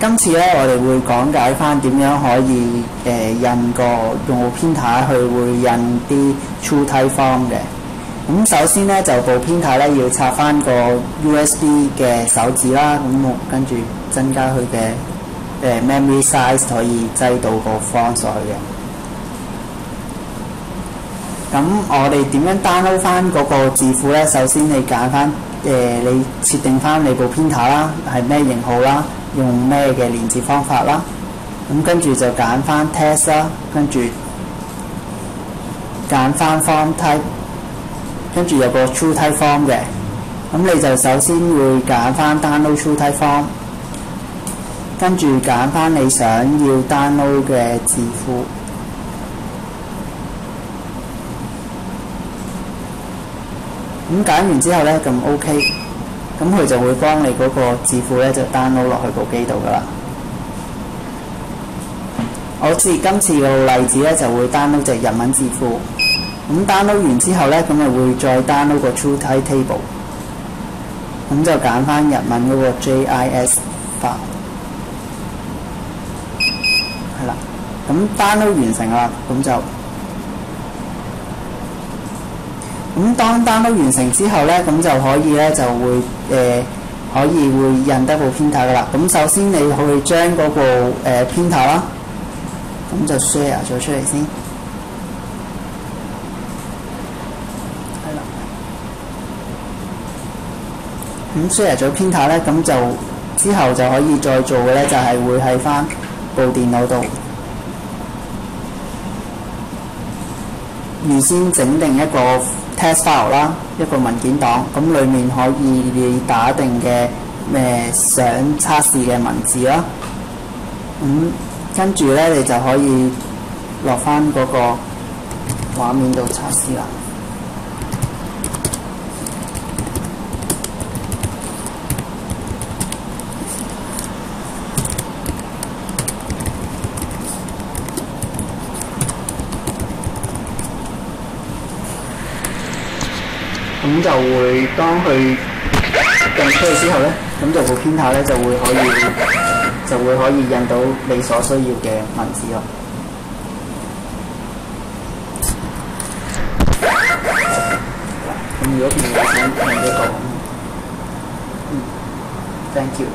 今次咧，我哋會講解翻點樣可以印個用戶 printer 去會印啲 True Type Form 嘅。咁首先咧，就部 printer 咧要插翻個 USB 嘅手指啦，咁跟住增加佢嘅memory size 可以擠到個 form 上去嘅。咁我哋點樣 download 翻嗰個字庫咧？首先你揀翻你設定翻你部 printer 啦，係咩型號啦，用咩嘅連接方法啦。咁跟住就揀翻 test 啦，跟住揀翻 form type， 跟住有個 True Type Form 嘅。咁你就首先會揀翻 download True Type Form， 跟住揀翻你想要 download 嘅字庫。咁揀完之後咧，咁 OK， 咁佢就會幫你嗰個字庫咧就 download 落去部機度噶啦。我今次個例子咧就會 download 隻日文字庫，咁 download 完之後咧，咁就會再 download 個 True Type Table， 咁就揀翻日文嗰個 JIS file， 係啦，咁 download 完成啦，咁當 download 完成之後咧，咁就可以咧就會可以會印得部 printer 噶啦。咁首先你去將嗰部printer 啦，咁就 share 咗出嚟先，係啦。咁 share 咗 printer 咧，咁就之後就可以再做嘅咧，就係會喺翻部電腦度預先整定一個test file 啦，一個文件檔，咁裡面可以你打定嘅想測試嘅文字啦。跟住咧，你就可以落翻嗰個畫面度測試啦。咁就會當佢印出去之後咧，咁就部 printer 咧就會可以印到你所需要嘅文字咯。咁如果邊個想印呢個，thank you。